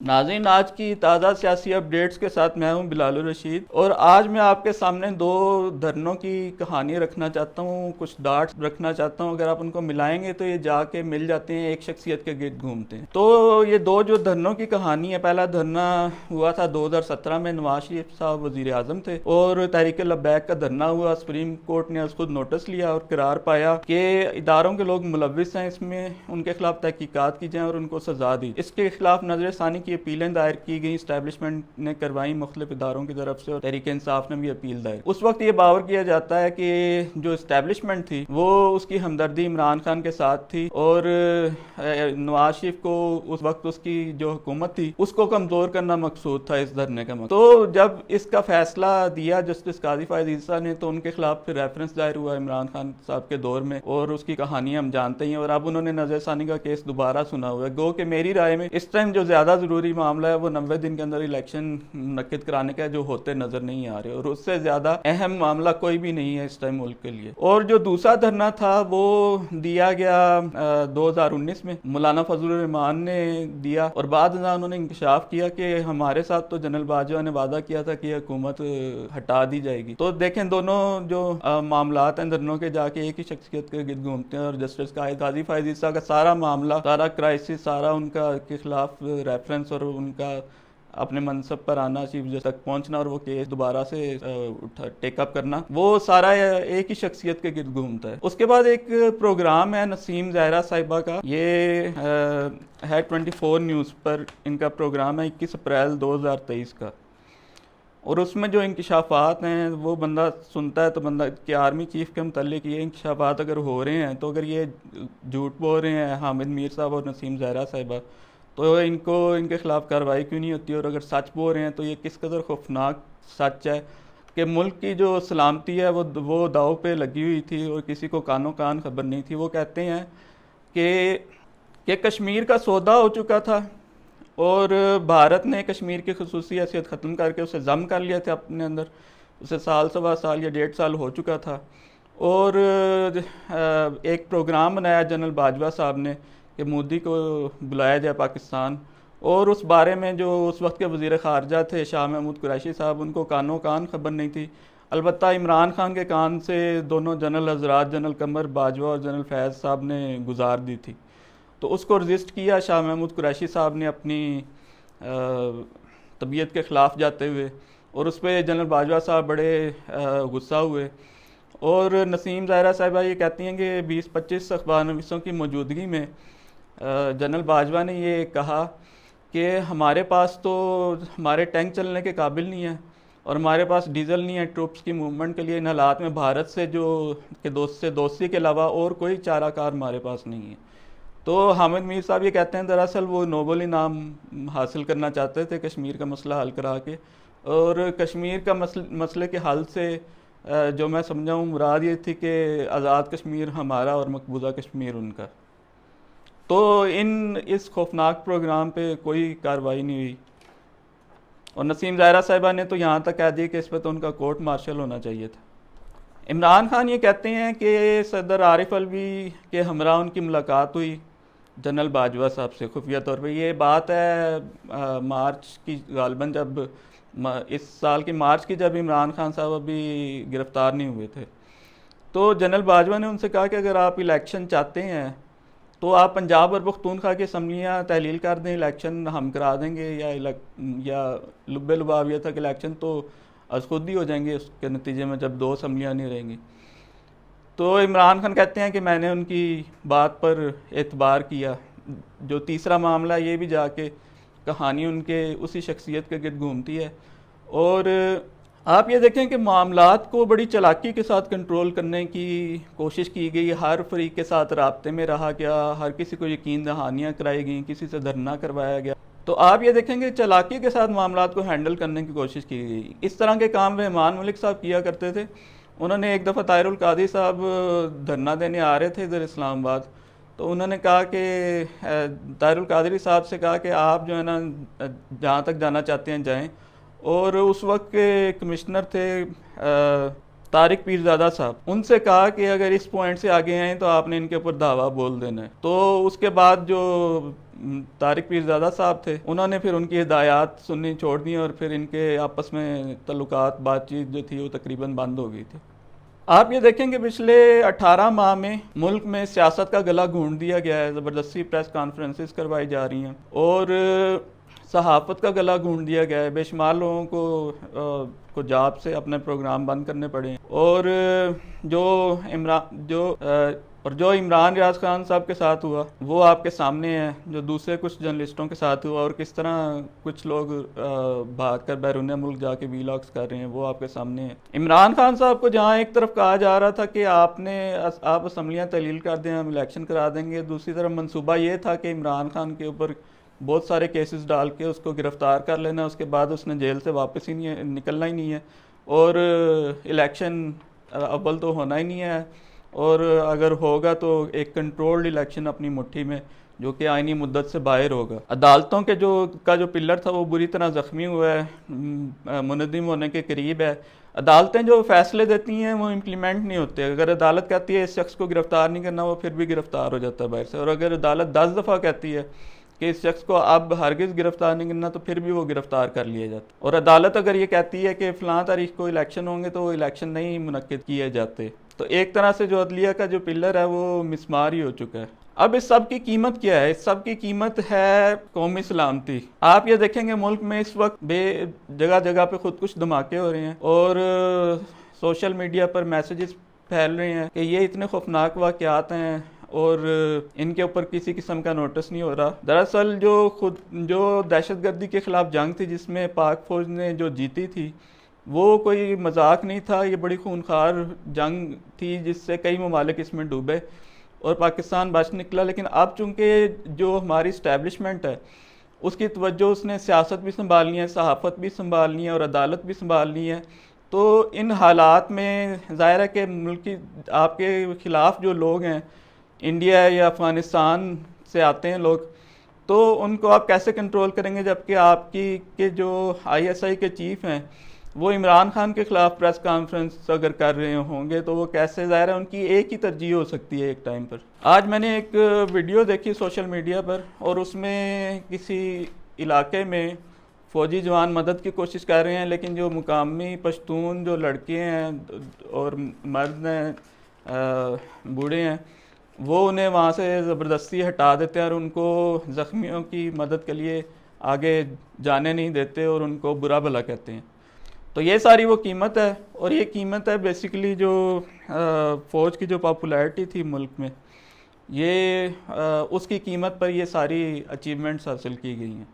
नाज़रीन, आज की ताज़ा सियासी अपडेट्स के साथ मैं हूं बिलाल रशीद और आज मैं आपके सामने दो धरनों की कहानी रखना चाहता हूं, कुछ डाट्स रखना चाहता हूं। अगर आप उनको मिलाएंगे तो ये जाके मिल जाते हैं, एक शख्सियत के गिर्द घूमते हैं। तो ये दो जो धरनों की कहानी है, पहला धरना हुआ था 2017 में, नवाज शरीफ साहब वज़ीर आज़म थे और तहरीक लब्बैक का धरना हुआ। सुप्रीम कोर्ट ने खुद नोटिस लिया और करार पाया कि इदारों के लोग मुलविस हैं इसमें, उनके खिलाफ तहकीकात की जाए और उनको सजा दी। इसके खिलाफ नजरसानी की अपीलें दायर की गई, इस्टेब्लिशमेंट ने करवाई मुख्तलिफ इदारों की तरफ से और तहरीक इंसाफ ने भी अपील दायर। उस वक्त ये बावर किया जाता है कि जो इस्टेब्लिशमेंट थी वो उसकी हमदर्दी इमरान खान के साथ थी और नवाज शरीफ को उस वक्त उसकी जो हुकूमत थी उसको कमजोर करना मकसूद था इस धरने का मकसूद। तो जब इसका फैसला दिया जस्टिस काजी फायद ईसा ने तो उनके खिलाफ फिर रेफरेंस दायर हुआ इमरान खान साहब के दौर में और उसकी कहानी हम जानते ही हैं। और अब उन्होंने नजरसानी का केस दोबारा सुना हुआ है। गो कि मेरी राय में इस टाइम जो ज्यादा जरूरी मामला है वो 90 दिन के अंदर इलेक्शन मुनक्किद कराने का, जो होते नजर नहीं आ रहे, और उससे ज्यादा अहम मामला कोई भी नहीं है इस टाइम मुल्क के लिए। और जो दूसरा धरना था वो दिया गया 2019 में, मौलाना फजलुर रहमान ने दिया और बाद में उन्होंने इंकशाफ किया कि हमारे साथ तो जनरल बाजवा ने वादा किया था कि हुकूमत हटा दी जाएगी। तो देखें दोनों जो मामलात हैं धरनों के, जाके एक ही शख्सियत के गिर्द घूमते हैं और जस्टिस काजी फायद ईसा का सारा मामला, सारा क्राइसिस, सारा उनका के खिलाफ रेफरेंस और उनका अपने मनसब पर आना, चीफ जस्टिस तक पहुंचना और वो केस दोबारा से टेकअप करना, वो सारा एक ही शख्सियत के गिर्द घूमता है। उसके बाद एक प्रोग्राम है नसीम ज़ाहिरा साहिबा का, ये है 24 न्यूज़ पर इनका प्रोग्राम है 21 अप्रैल 2023 का। और उसमें जो इंकशाफात हैं वो बंदा सुनता है तो बंदा कि आर्मी चीफ के मुतल्लिक ये इंकशाफात अगर हो रहे हैं तो अगर ये झूठ बोल रहे हैं हामिद मीर साहब और नसीम ज़ाहिरा साहिबा, तो इनको इनके खिलाफ कार्रवाई क्यों नहीं होती? और अगर सच बोल रहे हैं तो ये किस कदर खौफनाक सच है कि मुल्क की जो सलामती है वो दाव पे लगी हुई थी और किसी को कानो कान खबर नहीं थी। वो कहते हैं कि कश्मीर का सौदा हो चुका था और भारत ने कश्मीर की खसूसी हैसियत ख़त्म करके उसे जम कर लिया था अपने अंदर। उसे साल, सवा साल या 1.5 साल हो चुका था। और एक प्रोग्राम बनाया जनरल बाजवा साहब ने कि मोदी को बुलाया जाए पाकिस्तान, और उस बारे में जो उस वक्त के वज़ीर ख़ारजा थे शाह महमूद कुरैशी साहब, उनको कानो कान खबर नहीं थी। अलबत्ता इमरान खान के कान से दोनों जनरल हजरात, जनरल कमर बाजवा और जनरल फैज़ साहब ने गुजार दी थी। तो उसको रजिस्ट किया शाह महमूद कुरैशी साहब ने अपनी तबीयत के ख़िलाफ़ जाते हुए, और उस पर जनरल बाजवा साहब बड़े गुस्सा हुए। और नसीम ज़ाहिरा साहिबा ये कहती हैं कि 20-25 अखबारनवीसों की मौजूदगी में जनरल बाजवा ने ये कहा कि हमारे पास तो हमारे टैंक चलने के काबिल नहीं है और हमारे पास डीजल नहीं है ट्रूप्स की मूवमेंट के लिए। इन हालात में भारत से जो के दोस्ती के अलावा और कोई चाराकार हमारे पास नहीं है। तो हामिद मीर साहब ये कहते हैं दरअसल वो नोबल इनाम हासिल करना चाहते थे कश्मीर का मसला हल करा के, और कश्मीर का मसले के हल से जो मैं समझा हूँ मुराद ये थी कि आज़ाद कश्मीर हमारा और मकबूजा कश्मीर उनका। तो इस खौफनाक प्रोग्राम पे कोई कार्रवाई नहीं हुई और नसीम ज़ाहिरा साहिबा ने तो यहाँ तक कह दिया कि इस पर तो उनका कोर्ट मार्शल होना चाहिए था। इमरान खान ये कहते हैं कि सदर आरिफ अलवी के हमरा उनकी मुलाकात हुई जनरल बाजवा साहब से खुफिया तौर पे। ये बात है मार्च की, गालबन जब इस साल की मार्च की, जब इमरान खान साहब अभी गिरफ्तार नहीं हुए थे। तो जनरल बाजवा ने उनसे कहा कि अगर आप इलेक्शन चाहते हैं तो आप पंजाब और पख्तूनख्वा की असम्बलियाँ तहलील कर दें, इलेक्शन हम करा देंगे, या लुब्बे लुबाविया तक इलेक्शन तो आज खुद ही हो जाएंगे उसके नतीजे में जब 2 असम्बलियाँ नहीं रहेंगी। तो इमरान खान कहते हैं कि मैंने उनकी बात पर एतबार किया। जो तीसरा मामला, ये भी जाके कहानी उनके उसी शख्सियत के गिर्द घूमती है। और आप ये देखें कि मामलात को बड़ी चालाकी के साथ कंट्रोल करने की कोशिश की गई, हर फरीक के साथ राब्ते में रहा गया, हर किसी को यकीन दहानियाँ कराई गई, किसी से धरना करवाया गया। तो आप ये देखेंगे चालाकी के साथ मामलात को हैंडल करने की कोशिश की गई। इस तरह के काम रहमान मलिक साहब किया करते थे। उन्होंने एक दफ़ा ताहिरुल कादरी साहब धरना देने आ रहे थे इधर इस्लामाबाद, तो उन्होंने कहा कि ताहिरुल कादरी साहब से कहा कि आप जो है ना जहाँ तक जाना चाहते हैं जाएं। और उस वक्त के कमिश्नर थे तारिक पीरज़ादा साहब, उनसे कहा कि अगर इस पॉइंट से आगे आए तो आपने इनके ऊपर दावा बोल देना है। तो उसके बाद जो तारिक पीरज़ादा साहब थे, उन्होंने फिर उनकी हिदायत सुननी छोड़ दी और फिर इनके आपस में तल्लुकात बातचीत जो थी वो तकरीबन बंद हो गई थी। आप ये देखेंगे पिछले 18 माह में मुल्क में सियासत का गला घूंट दिया गया है, ज़बरदस्ती प्रेस कॉन्फ्रेंसेस करवाई जा रही हैं और सहाफ़त का गला घूंट दिया गया है। बेशुमार लोगों को जॉब से अपने प्रोग्राम बंद करने पड़े और जो इमरान रियाज खान साहब के साथ हुआ वो आपके सामने है, जो दूसरे कुछ जर्नलिस्टों के साथ हुआ और किस तरह कुछ लोग भाग कर बैरून मुल्क जाके वीलॉग्स कर रहे हैं, वो आपके सामने है। इमरान खान साहब को जहाँ एक तरफ कहा जा रहा था कि आप असम्बलियाँ तहलील कर दें, हम इलेक्शन करा देंगे, दूसरी तरफ मंसूबा ये था कि इमरान खान के ऊपर बहुत सारे केसेस डाल के उसको गिरफ़्तार कर लेना, उसके बाद उसने जेल से वापस ही नहीं निकलना ही नहीं है और इलेक्शन अव्वल तो होना ही नहीं है और अगर होगा तो एक कंट्रोल्ड इलेक्शन अपनी मुट्ठी में, जो कि आईनी मुद्दत से बाहर होगा। अदालतों के जो पिलर था वो बुरी तरह ज़ख्मी हुआ है, मुनज़्ज़म होने के करीब है। अदालतें जो फैसले देती हैं वो इम्प्लीमेंट नहीं होते। अगर अदालत कहती है इस शख्स को गिरफ़्तार नहीं करना, वो फिर भी गिरफ़्तार हो जाता है बाहर से, और अगर अदालत 10 दफ़ा कहती है कि इस शख्स को अब हरगिज़ गिरफ़्तार नहीं करना, तो फिर भी वो गिरफ़्तार कर लिया जाता। और अदालत अगर ये कहती है कि फ़लाँ तारीख को इलेक्शन होंगे तो वो इलेक्शन नहीं मुनक्किद किए जाते। तो एक तरह से जो अदलिया का जो पिलर है वो मिसमार ही हो चुका है। अब इस सब की कीमत क्या है? इस सब की कीमत है कौमी सलामती। आप ये देखेंगे मुल्क में इस वक्त जगह जगह पे खुद कुछ धमाके हो रहे हैं और सोशल मीडिया पर मैसेजेस फैल रहे हैं कि ये इतने खौफनाक वाक़यात हैं और इनके ऊपर किसी किस्म का नोटिस नहीं हो रहा। दरअसल जो दहशतगर्दी के ख़िलाफ़ जंग थी जिसमें पाक फ़ौज ने जो जीती थी, वो कोई मजाक नहीं था। ये बड़ी खूनखार जंग थी जिससे कई ममालिक इसमें डूबे और पाकिस्तान बच निकला। लेकिन अब चूँकि जो हमारी इस्टेब्लिशमेंट है उसकी तवज्जो उसने सियासत भी संभालनी है, सहाफ़त भी संभालनी है और अदालत भी संभालनी है। तो इन हालात में ज़ाहिर है कि मुल्क की आपके ख़िलाफ़ जो लोग हैं, इंडिया या अफ़गानिस्तान से आते हैं लोग, तो उनको आप कैसे कंट्रोल करेंगे जबकि आपके जो ISI के चीफ़ हैं वो इमरान खान के ख़िलाफ़ प्रेस कॉन्फ्रेंस अगर कर रहे होंगे तो वो कैसे? ज़ाहिर है उनकी एक ही तरजीह हो सकती है एक टाइम पर। आज मैंने एक वीडियो देखी सोशल मीडिया पर और उसमें किसी इलाके में फ़ौजी जवान मदद की कोशिश कर रहे हैं, लेकिन जो मुकामी पश्तून जो लड़के हैं और मर्द हैं, बूढ़े हैं, वो उन्हें वहाँ से ज़बरदस्ती हटा देते हैं और उनको ज़ख्मियों की मदद के लिए आगे जाने नहीं देते और उनको बुरा भला कहते हैं। तो ये सारी वो कीमत है और ये कीमत है बेसिकली जो फ़ौज की जो पॉपुलैरिटी थी मुल्क में, ये उसकी कीमत पर ये सारी अचीवमेंट्स हासिल की गई हैं।